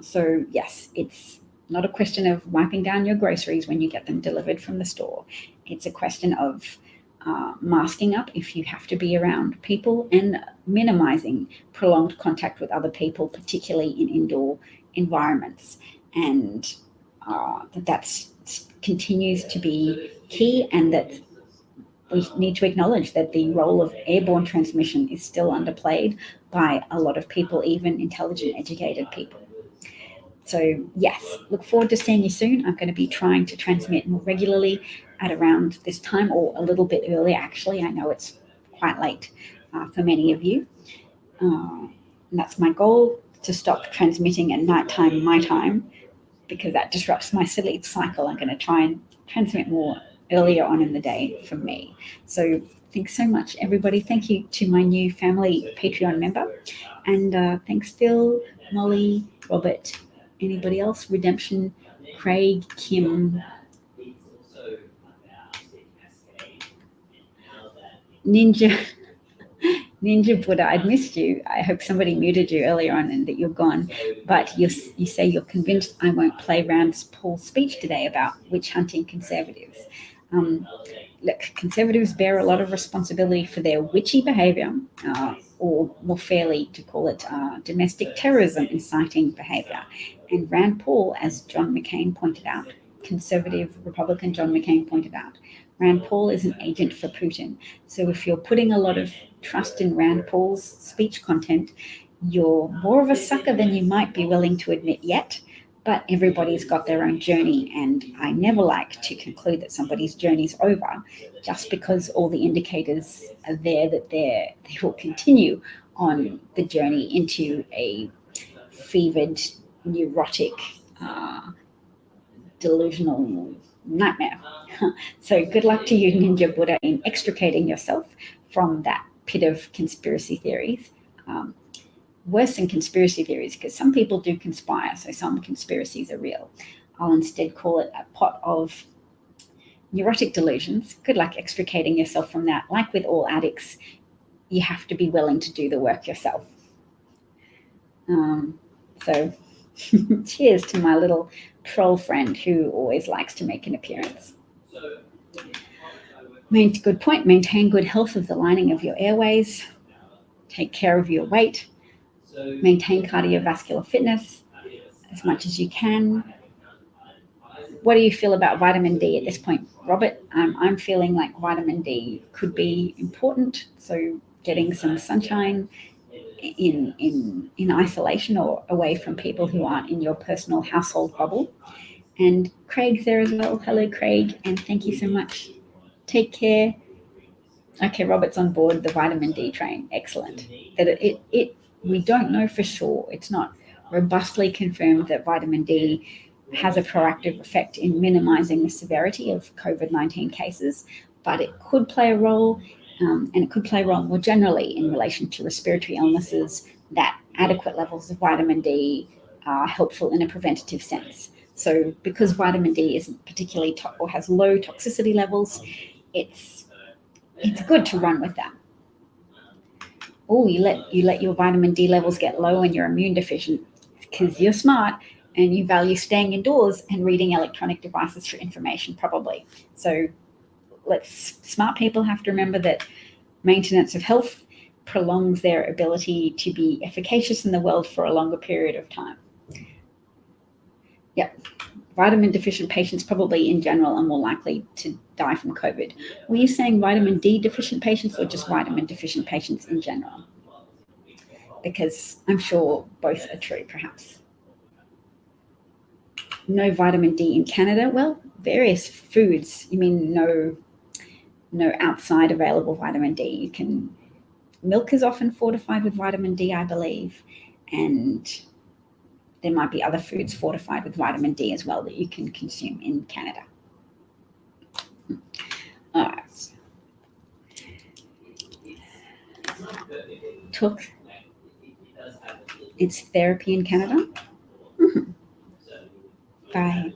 So yes, it's not a question of wiping down your groceries when you get them delivered from the store. It's a question of masking up if you have to be around people and minimizing prolonged contact with other people, particularly in indoor environments. And that continues to be key, and that we need to acknowledge that the role of airborne transmission is still underplayed by a lot of people, even intelligent, educated people. So yes, look forward to seeing you soon. I'm going to be trying to transmit more regularly at around this time, or a little bit earlier, actually. I know it's quite late for many of you. And that's my goal, to stop transmitting at nighttime, my time, because that disrupts my sleep cycle. I'm going to try and transmit more earlier on in the day for me. So thanks so much, everybody. Thank you to my new family Patreon member. And thanks, Phil, Molly, Robert, anybody else, Redemption, Craig, Kim, Ninja Buddha, I'd missed you. I hope somebody muted you earlier on and that you're gone. But you say you're convinced I won't play Rand Paul's speech today about witch hunting conservatives. Look, conservatives bear a lot of responsibility for their witchy behavior, or more fairly to call it domestic terrorism inciting behavior. And Rand Paul, as John McCain pointed out, conservative Republican John McCain pointed out, Rand Paul is an agent for Putin. So if you're putting a lot of trust in Rand Paul's speech content, you're more of a sucker than you might be willing to admit yet. But everybody's got their own journey, and I never like to conclude that somebody's journey's over just because all the indicators are there that they will continue on the journey into a fevered, neurotic, delusional nightmare. So good luck to you, Ninja Buddha, in extricating yourself from that pit of conspiracy theories. Worse than conspiracy theories, because some people do conspire, so some conspiracies are real. I'll instead call it a pot of neurotic delusions. Good luck extricating yourself from that. Like with all addicts, you have to be willing to do the work yourself. So cheers to my little troll friend who always likes to make an appearance. Good point. Maintain good health of the lining of your airways. Take care of your weight. Maintain cardiovascular fitness as much as you can. What do you feel about vitamin D at this point, Robert? I'm feeling like vitamin D could be important. So getting some sunshine in isolation or away from people who aren't in your personal household bubble. And Craig's there as well. Hello, Craig, and thank you so much. Take care. Okay, Robert's on board the vitamin D train. Excellent. That we don't know for sure. It's not robustly confirmed that vitamin D has a proactive effect in minimizing the severity of COVID-19 cases, but it could play a role, and it could play a role more generally in relation to respiratory illnesses, that adequate levels of vitamin D are helpful in a preventative sense. So because vitamin D isn't particularly or has low toxicity levels, it's good to run with that. Oh, you let your vitamin D levels get low and you're immune deficient because you're smart and you value staying indoors and reading electronic devices for information, probably. So smart people have to remember that maintenance of health prolongs their ability to be efficacious in the world for a longer period of time. Yep. Vitamin deficient patients probably in general are more likely to die from COVID. Were you saying vitamin D deficient patients or just vitamin deficient patients in general? Because I'm sure both are true, perhaps. No vitamin D in Canada? Well, various foods. You mean no outside available vitamin D? Milk is often fortified with vitamin D, I believe, and there might be other foods fortified with vitamin D as well that you can consume in Canada. All right. It's therapy in Canada. Mm-hmm. Bye.